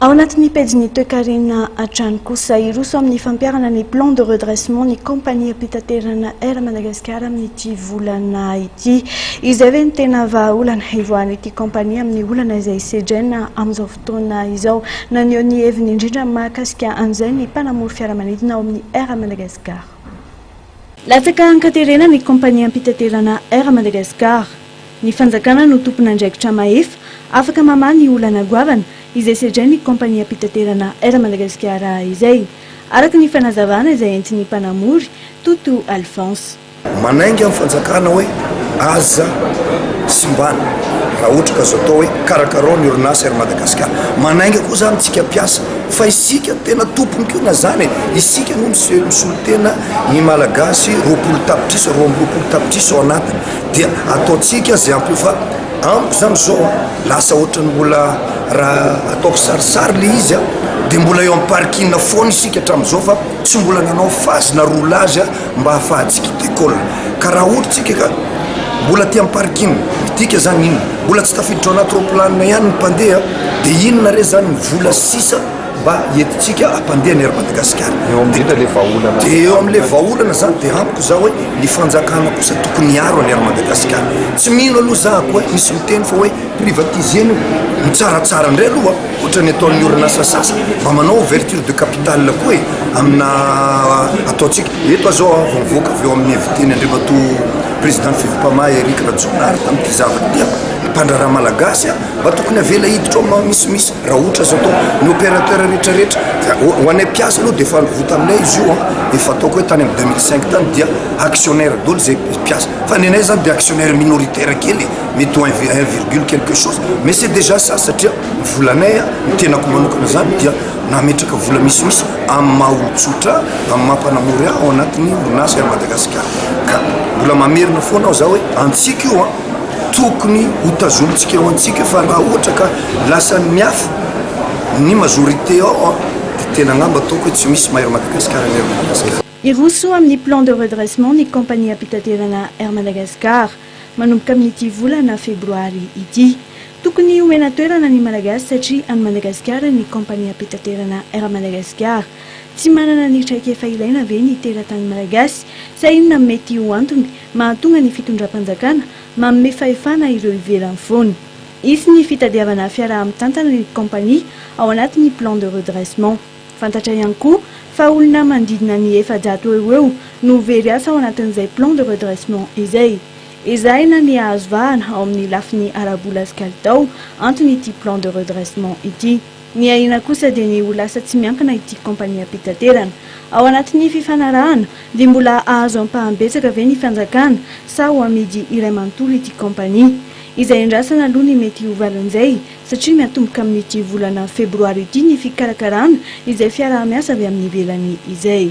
Ao anatin'ny pejiny toekarena hatrany kosa iroso amin'ny fampiarana ny plan de redressement ny compagnie pitaterana Air Madagascar amin'ity volana ity. Izay ve ny tena vahaolana ivoan'ity compagnie amin'ny olana izay sedraina amin'izao fotoana izao. Naneho ny heviny indrindra mahakasika an'izay ny mpanamory fiaramanidina ao amin'ny Air Madagascar. Latsaka ankaterena ny compagnie pitaterana Air Madagascar. Ny fanjakana no tompona andraikitra mahefa afaka mamaha ny olana goavana izay sedrainy compagnie pitaterana Air Madagascar izay. Araka ny fanazavana izay entin'ny mpanamory Toto Alphonse. Manainga amin'ny fanjakana hoe aza simbana raha ohatra ka zao atao hoe karakara ny orinasa Air Madagascar. Manainga koa zany tsika mpiasa fa isika tena tompony koa na zany isika no misolo tena ny malagasy roapolo tapitrisa roapolo tapitrisa ao anatiny dia ataotsika zay ampio fa amiko zany zao lasa ohatra ny mbola raha ataoko sarisary le izy dia mbola eo amin'ny parking foana isika hatramin'izao fa tsy mbola nanao phase na roulage mba hahafahantsika décolle ka raha ohatra tsika ka mbola ty amin'ny parking tika zany iny mbola tsy tafiditra ao anaty roplanina ihany ny mpandeha dia inona re zany vola sisa mba entitsika hampandeha ny Air Madagascar. Dia eo amin'ilay vahaolana zany dia amiko zao hoe ny fanjakana kosa tokony hiaro ny Air Madagascar. Tsy mino aloha zahako hoe misy miteny fa hoe privatisena mitsaratsara indray aloha ohatra ny ataon'ny orinasa sasa mba manao ouverture de capital koa amina ataotsika eto zao mivoaka avy eo amin'ny viteny andriamatoa président Fivopama Eric Rajonary tamin'ity zava-ty mpandraraha malagasy mba tokony avela hiditra ao misimisy raha ohatra zao atao ny opérateur rehetrarehetra ho anay mpiasa aloha dia efa nivota aminay izy io efa ataoko hoe tany amin'ny 2005 tany dia actionnaire dolo zay mpiasa fa ny anay zany dia actionnaire minoritaire kely mety 1, quelque chose mais c'est déjà ça satria volanay ny tenako manokana zany dia nametraka vola misimisy amin'ny maha-olotsotra amin'ny mampanamory ao anatin'ny orinasa Air Madagascar ka mbola mamerina foana aho zao hoe antsika io tokony hotazomitsika eo antsika fa raha ohatra ka lasa miafa ny majorité ao dia tena ngamba ataoko hoe tsy misy Air Madagascar ny Air Madagascar. Iroso amin'ny plan de redressement ny compagnie pitaterana Air Madagascar manomboka amin'ity volana febroary ity. Tokony homena toerana ny malagasy satria any Madagascar ny compagnie pitaterana Air Madagascar tsy manana ny traikefa ilaina ve ny teratany malagasy sa inona mety ho antony mahatonga ny fitondram-panjakana manome fahefana ireo ivelany foana. Isy ny fitadiavana fiara mitantana ny compagnie ao anatin'ny plan de redressement. Fantatra ihany koa fa olona mandidina ny 700 eo no very asa ao anatin'izay plan de redressement izay. Ezahina ny ahazo vahana ao amin'ny lafiny arabola sy kalitao antony ity plan de redressement ity. Ny ahina kosa dia ny ho lasa tsy miankina ity compagnie pitaterana ao anatin'ny fifanarahana dia mbola ahazo ampahambetsaka ve ny fanjakana sa ho amidy iray manontolo ity compagnie. Izay andrasana aloha ny mety ho valan'izay satria miatomboka amin'ity volana febroary ity ny fikarakarana izay fiara-miasa avy amin'ny ivelany izay.